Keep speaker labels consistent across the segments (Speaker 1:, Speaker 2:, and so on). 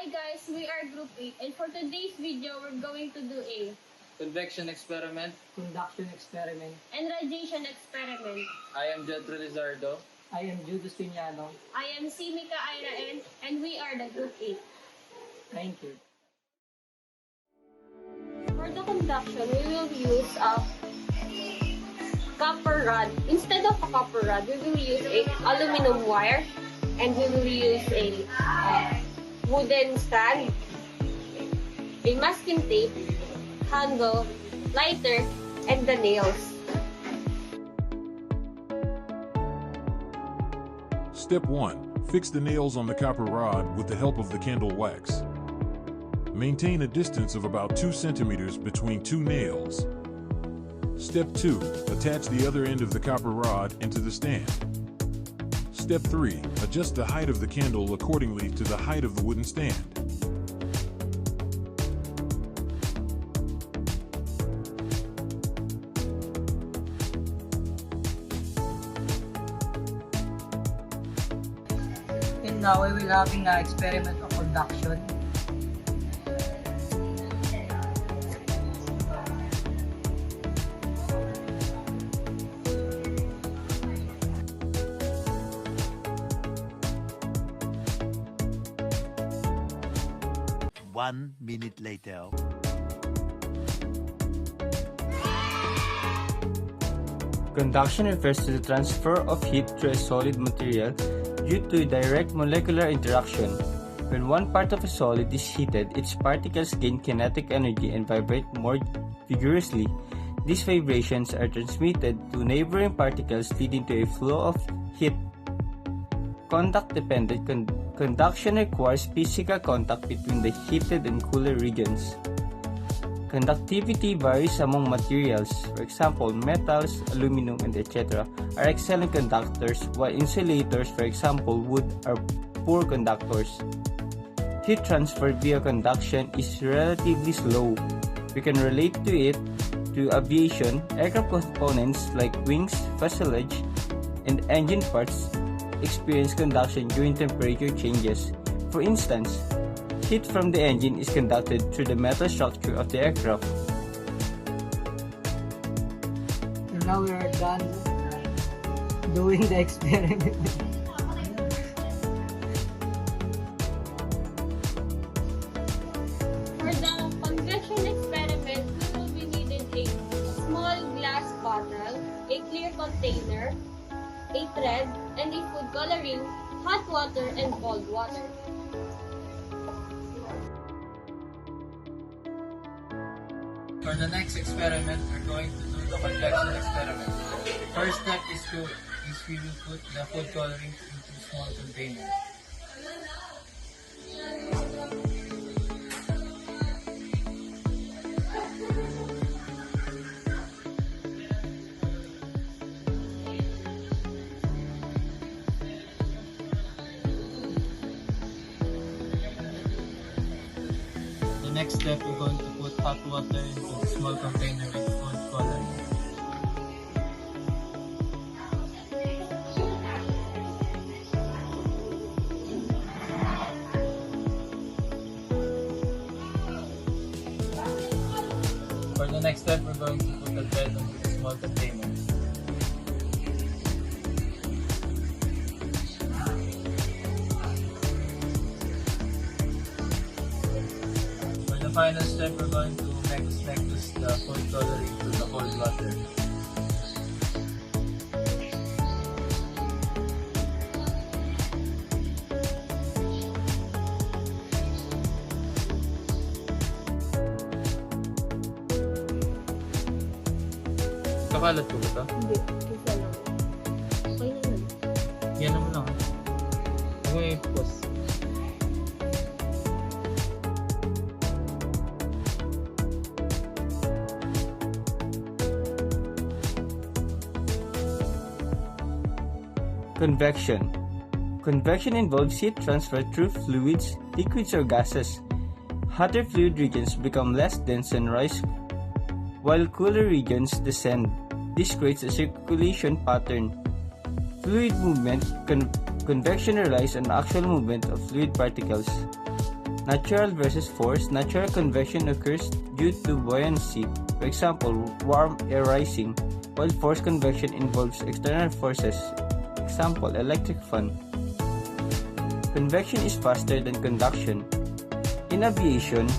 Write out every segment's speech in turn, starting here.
Speaker 1: Hi guys, we are Group 8 and for today's video, we're going to do a
Speaker 2: Convection experiment.
Speaker 3: Conduction experiment.
Speaker 1: and radiation experiment.
Speaker 2: I am Jetro Lizardo.
Speaker 3: I am Judas Piñano.
Speaker 1: I am Simika Airaen and we are the Group 8.
Speaker 3: Thank you.
Speaker 1: For the conduction, we will use a copper rod. Instead of a copper rod, we will use a aluminum wire and we will use a wooden stand, a masking tape, handle, lighter, and the nails.
Speaker 4: Step 1. Fix the nails on the copper rod with the help of the candle wax. Maintain a distance of about 2 centimeters between two nails. Step 2. Attach the other end of the copper rod into the stand. Step 3. Adjust the height of the candle accordingly to the height of the wooden stand.
Speaker 3: And now we will having an experiment of conduction.
Speaker 5: One minute later.
Speaker 6: Conduction refers to the transfer of heat through a solid material due to direct molecular interaction. When one part of a solid is heated, its particles gain kinetic energy and vibrate more vigorously. These vibrations are transmitted to neighboring particles, leading to a flow of heat. Contact-dependent conduction requires physical contact between the heated and cooler regions. Conductivity varies among materials. For example, metals, aluminum, and etc. are excellent conductors, while insulators, for example, wood, are poor conductors. Heat transfer via conduction is relatively slow. We can relate to it to aviation. Aircraft components like wings, fuselage, and engine parts experience conduction during temperature changes. For instance, heat from the engine is conducted through the metal structure of the aircraft.
Speaker 3: And now we are done doing the experiment.
Speaker 1: For the convection experiment, we will be needing a small glass bottle, a clear container, a thread, and a food coloring, hot water, and cold water.
Speaker 2: For the next experiment, we're going to do the convection experiment. First step is we will put the food coloring into small containers. The next step, we're going to put hot water into a small container with food coloring. For the next step, we're going to put the thread into the small container. For the final step, we're going to mix the food coloring to the cold water. Kakalat ko ba ito?
Speaker 1: Hindi, isa lang. Okay naman.
Speaker 2: Yan naman lang. Huwag mo i-post.
Speaker 6: Convection. Convection involves heat transfer through fluids, liquids, or gases. Hotter fluid regions become less dense and rise, while cooler regions descend. This creates a circulation pattern. Fluid movement, convection relies on actual movement of fluid particles. Natural versus forced. Natural convection occurs due to buoyancy, for example, warm air rising, while forced convection involves external forces, example, electric fan. Convection is faster than conduction. In aviation,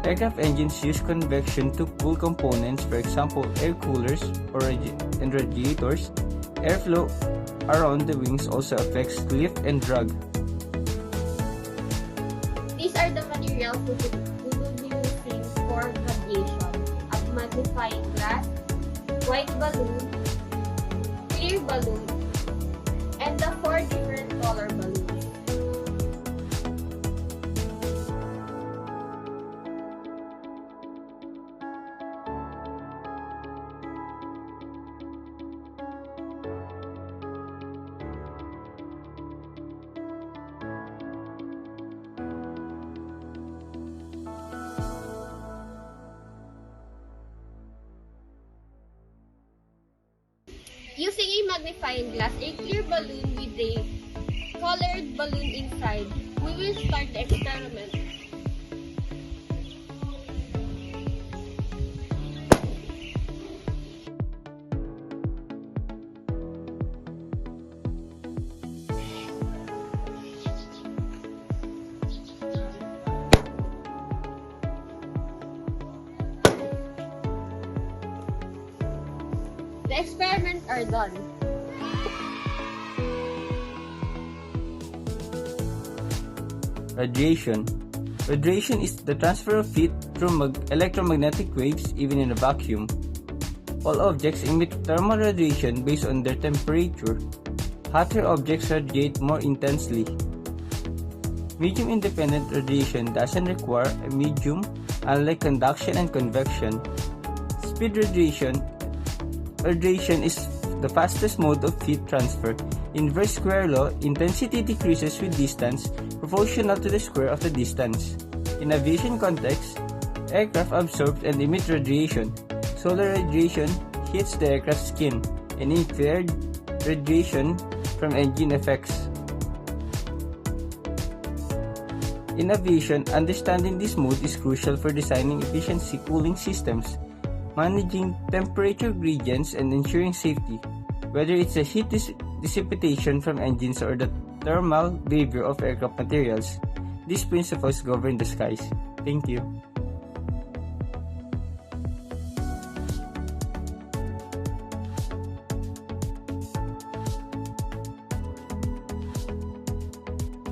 Speaker 6: aircraft engines use convection to cool components, for example, air coolers and radiators. Airflow around the wings also affects lift and drag.
Speaker 1: These are the materials we will be using for radiation: a magnifying glass, white balloon, clear balloon, and the 4 different color balloons. Using a magnifying glass, a clear balloon with a colored balloon inside, we will start the experiment. The experiments are done.
Speaker 6: Radiation. Radiation is the transfer of heat through electromagnetic waves even in a vacuum. All objects emit thermal radiation based on their temperature. Hotter objects radiate more intensely. Medium-independent radiation doesn't require a medium, unlike conduction and convection. Speed radiation. Radiation is the fastest mode of heat transfer. Inverse square law, intensity decreases with distance proportional to the square of the distance. In aviation context, aircraft absorb and emit radiation. Solar radiation hits the aircraft's skin, and infrared radiation from engine effects. In aviation, understanding this mode is crucial for designing efficiency cooling systems, managing temperature gradients, and ensuring safety, whether it's the heat dissipation from engines or the thermal behavior of aircraft materials. These principles govern the skies. Thank you.